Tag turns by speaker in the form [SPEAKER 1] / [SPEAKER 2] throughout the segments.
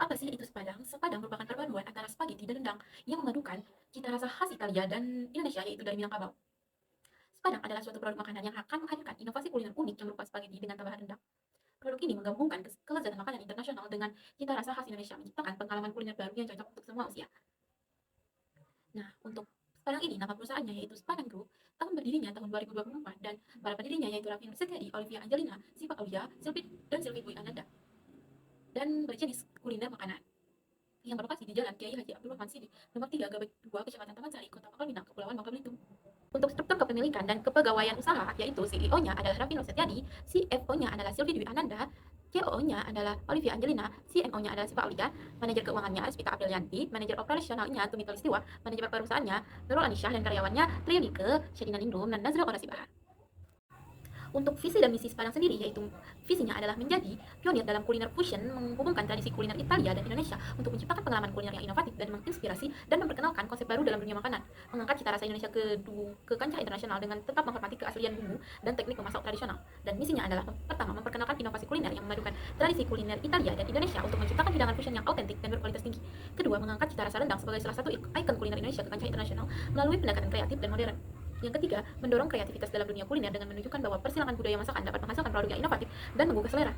[SPEAKER 1] Apa sih itu sepadang? Sepadang merupakan perpaduan antara spaghetti dan rendang yang memadukan cita rasa khas Italia dan Indonesia, yaitu dari Minangkabau. Sepadang adalah suatu produk makanan yang akan menghadirkan inovasi kuliner unik yang berupa spaghetti dengan tambahan rendang. Produk ini menggabungkan kelezatan makanan internasional dengan cita rasa khas Indonesia, menciptakan pengalaman kuliner baru yang cocok untuk semua usia. Nah, untuk sepadang ini, nama perusahaannya yaitu Sepadang Group, tahun berdirinya tahun 2024, dan para pendirinya yaitu Raffi Setiadi, Olivia Angelina, Siva Aulia, dan Sylvie Dwi Ananda, dan berjenis kuliner makanan yang berlokasi di Jalan Kiai Haji Abdul Rahman Sidi, nomor 3, Gabek 2, Kecamatan Taman Sari, Kota Pangkal Pinang, Kepulauan Bangka Belitung. Untuk struktur kepemilikan dan kepegawaian usaha, yaitu CEO-nya adalah Raffi Setiadi, CFO-nya adalah Sylvie Dwi Ananda, COO-nya adalah Olivia Angelina, CMO-nya adalah Siva Aulia, manajer keuangannya Aspita Aprilianti, manajer operasionalnya Tumi Tolistiwa, manajer perusahaannya Nurul Anisyah, dan karyawannya Trianike, Syedina Ningrum, dan Nazril Orasi Bahar. Untuk visi dan misi Sepadang sendiri, yaitu visinya adalah menjadi pionir dalam kuliner fusion, menghubungkan tradisi kuliner Italia dan Indonesia untuk menciptakan pengalaman kuliner yang inovatif dan menginspirasi dan memperkenalkan konsep baru dalam dunia makanan, mengangkat cita rasa Indonesia ke kancah internasional dengan tetap menghormati keaslian bumbu dan teknik memasak tradisional. Dan misinya adalah pertama, memperkenalkan inovasi kuliner yang memadukan tradisi kuliner Italia dan Indonesia untuk menciptakan hidangan fusion yang autentik dan berkualitas tinggi. Kedua, mengangkat cita rasa rendang sebagai salah satu ikon kuliner Indonesia ke kancah internasional melalui pendekatan kreatif dan modern. Yang ketiga, mendorong kreativitas dalam dunia kuliner dengan menunjukkan bahwa persilangan budaya masakan dapat menghasilkan produk yang inovatif dan menggugah selera.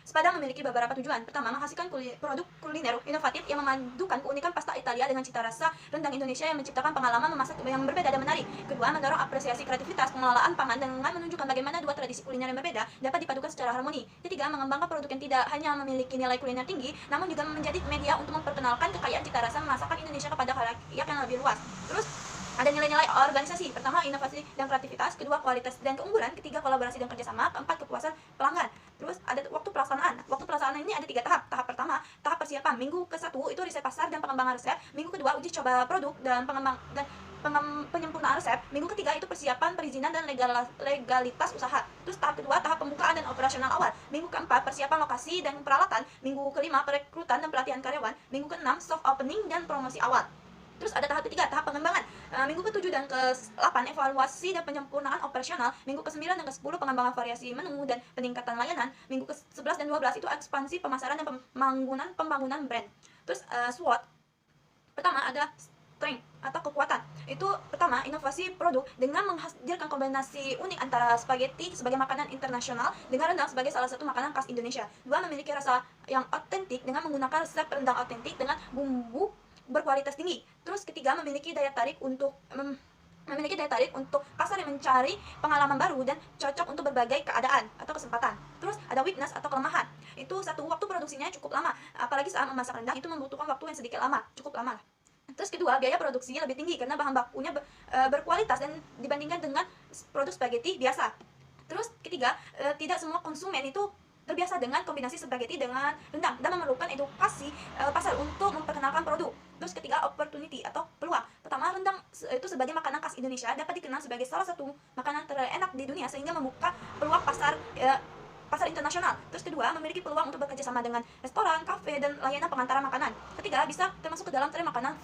[SPEAKER 2] Sepadang memiliki beberapa tujuan. Pertama, menghasilkan produk kuliner inovatif yang memadukan keunikan pasta Italia dengan cita rasa rendang Indonesia yang menciptakan pengalaman memasak yang berbeda dan menarik. Kedua, mendorong apresiasi kreativitas pengelolaan pangan dengan menunjukkan bagaimana dua tradisi kuliner yang berbeda dapat dipadukan secara harmoni. Ketiga, mengembangkan produk yang tidak hanya memiliki nilai kuliner tinggi, namun juga menjadi media untuk memperkenalkan kekayaan cita rasa masakan Indonesia kepada khalayak yang lebih luas. Terus, ada nilai-nilai organisasi. Pertama, inovasi dan kreativitas. Kedua, kualitas dan keunggulan. Ketiga, kolaborasi dan kerjasama. Keempat, kepuasan pelanggan. Terus ada waktu pelaksanaan. Waktu pelaksanaan ini ada 3 tahap. Tahap pertama, tahap persiapan. Minggu ke-1 itu riset pasar dan pengembangan resep. Minggu kedua, uji coba produk dan penyempurnaan resep. Minggu ketiga itu persiapan perizinan dan legalitas usaha. Terus tahap kedua, tahap pembukaan dan operasional awal. Minggu keempat, persiapan lokasi dan peralatan. Minggu kelima, perekrutan dan pelatihan karyawan. Minggu keenam, soft opening dan promosi awal. Terus ada tahap ketiga, tahap pengembangan. Minggu ke-7 dan ke-8, evaluasi dan penyempurnaan operasional. Minggu ke-9 dan ke-10, pengembangan variasi menu dan peningkatan layanan. Minggu ke-11 dan 12 itu ekspansi pemasaran dan pembangunan brand. Terus SWOT. Pertama ada strength atau kekuatan. Itu pertama, inovasi produk dengan menghadirkan kombinasi unik antara spaghetti sebagai makanan internasional dengan rendang sebagai salah satu makanan khas Indonesia. Dua, memiliki rasa yang otentik dengan menggunakan resep rendang otentik dengan bumbu berkualitas tinggi. Terus ketiga, memiliki daya tarik untuk pasar yang mencari pengalaman baru dan cocok untuk berbagai keadaan atau kesempatan. Terus ada weakness atau kelemahan. Itu satu, waktu produksinya cukup lama. Apalagi saat memasak rendang itu membutuhkan waktu yang sedikit lama, cukup lama. Terus kedua, biaya produksinya lebih tinggi karena bahan bakunya berkualitas dan dibandingkan dengan produk spaghetti biasa. Terus ketiga, tidak semua konsumen itu terbiasa dengan kombinasi spaghetti dengan rendang dan memerlukan edukasi pasar untuk memperkenalkan produk. Terus ketiga, opportunity atau peluang. Pertama, rendang itu sebagai makanan khas Indonesia dapat dikenal sebagai salah satu makanan terenak di dunia sehingga membuka peluang pasar internasional. Terus kedua, memiliki peluang untuk bekerja sama dengan restoran, kafe, dan layanan pengantar makanan. Ketiga, bisa termasuk ke dalam tren makanan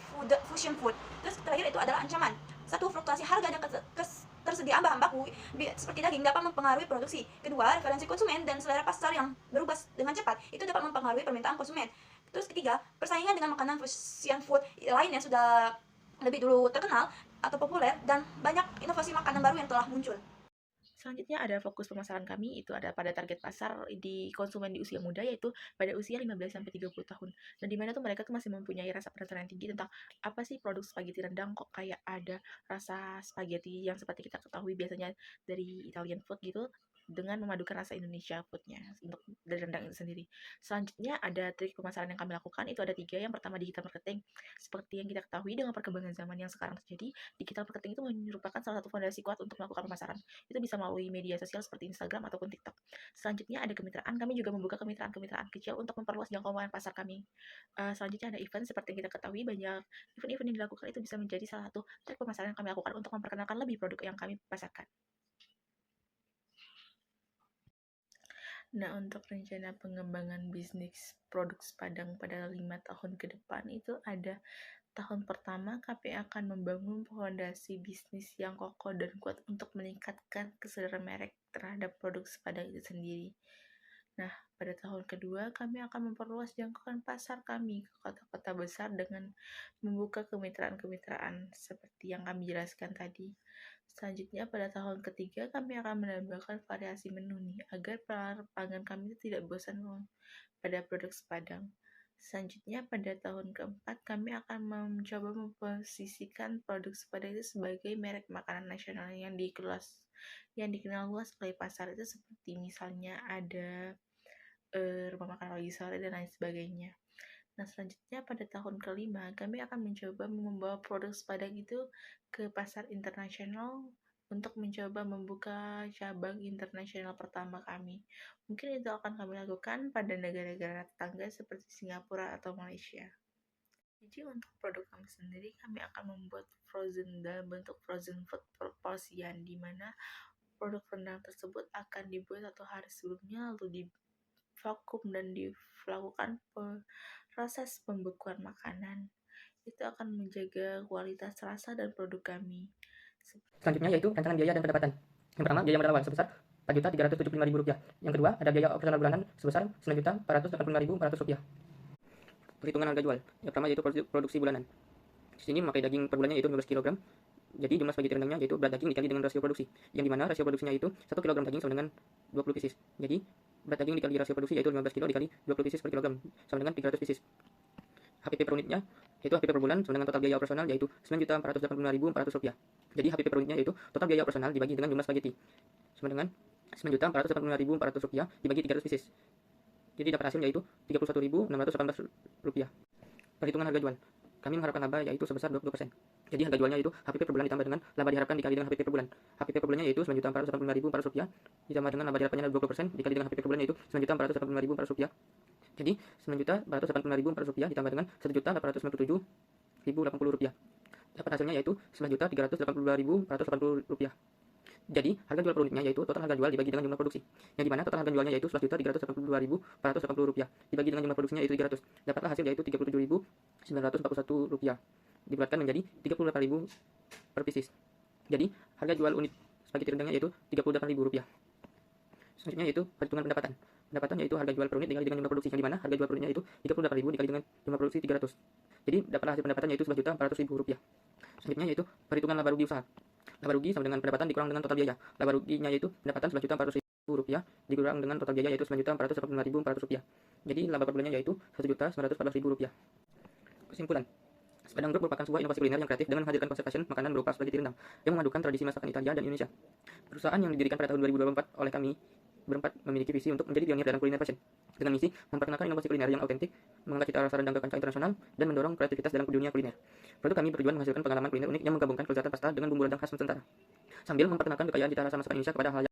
[SPEAKER 2] fusion food. Terus terakhir itu adalah ancaman. Satu, fluktuasi harga dan ketersediaan bahan baku seperti daging dapat mempengaruhi produksi. Kedua, referensi konsumen dan selera pasar yang berubah dengan cepat itu dapat mempengaruhi permintaan konsumen. Terus ketiga, persaingan dengan makanan fusion food lain yang sudah lebih dulu terkenal atau populer dan banyak inovasi makanan baru yang telah muncul.
[SPEAKER 3] Selanjutnya ada fokus pemasaran kami, itu ada pada target pasar di konsumen di usia muda, yaitu pada usia 15-30 tahun. Dan di mana tuh mereka tuh masih mempunyai rasa penasaran yang tinggi tentang apa sih produk spaghetti rendang, kok kayak ada rasa spaghetti yang seperti kita ketahui biasanya dari Italian food gitu, dengan memadukan rasa Indonesia foodnya untuk dari rendang itu sendiri. Selanjutnya ada trik pemasaran yang kami lakukan, itu ada 3. Yang pertama, digital marketing. Seperti yang kita ketahui dengan perkembangan zaman yang sekarang terjadi, digital marketing itu merupakan salah satu fondasi kuat untuk melakukan pemasaran. Itu bisa melalui media sosial seperti Instagram ataupun TikTok. Selanjutnya ada kemitraan. Kami juga membuka kemitraan-kemitraan kecil untuk memperluas jangkauan pasar kami. Selanjutnya ada event. Seperti yang kita ketahui, banyak event-event yang dilakukan itu bisa menjadi salah satu trik pemasaran yang kami lakukan untuk memperkenalkan lebih produk yang kami pasarkan. Nah, untuk rencana pengembangan bisnis produk Padang pada 5 tahun ke depan itu ada tahun pertama, KP akan membangun fondasi bisnis yang kokoh dan kuat untuk meningkatkan kesadaran merek terhadap produk Padang itu sendiri. Nah, Pada tahun kedua, kami akan memperluas jangkauan pasar kami ke kota-kota besar dengan membuka kemitraan-kemitraan seperti yang kami jelaskan tadi. Selanjutnya, pada tahun ketiga, kami akan menambahkan variasi menu nih, agar pelanggan kami itu tidak bosan pada produk Sepadang. Selanjutnya, pada tahun keempat, kami akan mencoba memposisikan produk Sepadang itu sebagai merek makanan nasional yang dikenal luas oleh pasar itu, seperti misalnya ada rumah makan Rogi Sore dan lain sebagainya. Nah, selanjutnya pada tahun kelima, kami akan mencoba membawa produk Sepadang itu ke pasar internasional untuk mencoba membuka cabang internasional pertama kami. Mungkin itu akan kami lakukan pada negara-negara tetangga seperti Singapura atau Malaysia. Jadi untuk produk kami sendiri, kami akan membuat frozen dalam bentuk frozen food porsian, di mana produk rendang tersebut akan dibuat 1 hari sebelumnya, lalu di vakum dan dilakukan proses pembekuan makanan. Itu akan menjaga kualitas rasa dan produk kami.
[SPEAKER 4] Selanjutnya yaitu rancangan biaya dan pendapatan. Yang pertama, biaya modal awal sebesar Rp4.375.000. Yang kedua, ada biaya operasional bulanan sebesar Rp9.485.400. Perhitungan harga jual. Yang pertama yaitu produksi bulanan. Di sini memakai daging per bulannya yaitu 15 kg. Jadi jumlah spaghetti rendangnya yaitu berat daging dikali dengan rasio produksi. Yang dimana rasio produksinya itu 1 kg daging sama dengan 20 pieces. Jadi berat daging dikali rasio produksi yaitu 15 kg dikali 20 pieces per kilogram sama dengan 300 pieces. HPP per unitnya yaitu HPP per bulan sama dengan total biaya operasional yaitu Rp9.485.400. Jadi HPP per unitnya yaitu total biaya operasional dibagi dengan jumlah spaghetti sama dengan Rp9.485.400 dibagi 300 pieces. Jadi dapat hasil yaitu Rp31.618. Perhitungan harga jual. Kami mengharapkan laba yaitu sebesar 20%. Jadi harga jualnya itu HPP per bulan ditambah dengan laba diharapkan dikali dengan HPP per bulan. HPP per bulannya yaitu Rp9.485.400 ditambah dengan laba diharapkannya 20% dikali dengan HPP per bulan yaitu Rp9.485.400. Jadi Rp9.485.400 ditambah dengan Rp1.897.080. Dapat hasilnya yaitu Rp11.382.480. Jadi harga jual per unitnya yaitu total harga jual dibagi dengan jumlah produksi. Yang dimana total harga jualnya yaitu Rp11.382.480 dibagi dengan jumlah produksinya yaitu 300. Dapatlah hasil yaitu Rp37.941 dibulatkan menjadi Rp38.000 per pieces. Jadi harga jual unit spaghetti rendangnya yaitu Rp38.000. Selanjutnya yaitu perhitungan pendapatan. Pendapatan yaitu harga jual per unit dikali dengan jumlah produksi. Yang dimana harga jual per unitnya yaitu Rp38.000 dikali dengan jumlah produksi 300. Jadi dapatlah hasil pendapatan yaitu Rp11.400.000. Selanjutnya yaitu perhitungan laba rugi usaha. Laba rugi sama dengan pendapatan dikurang dengan total biaya. Laba ruginya yaitu pendapatan Rp11.400.000 dikurang dengan total biaya yaitu Rp9.485.400. Jadi laba per bulannya yaitu Rp1.914.000. Kesimpulan. Sepadang Group merupakan sebuah inovasi kuliner yang kreatif dengan menghadirkan konsep fashion makanan berupa spaghetti rendang yang memadukan tradisi masakan Italia dan Indonesia. Perusahaan yang didirikan pada tahun 2024 oleh kami berempat memiliki visi untuk menjadi pionir dalam kuliner fashion dengan misi memperkenalkan inovasi kuliner yang autentik, mengangkat cita rasa rendang ke kancah internasional, dan mendorong kreativitas dalam dunia kuliner. Produk kami bertujuan menghasilkan pengalaman kuliner unik yang menggabungkan kelezatan pasta dengan bumbu rendang khas Nusantara, sambil memperkenalkan kekayaan cita rasa masakan Indonesia kepada halayak.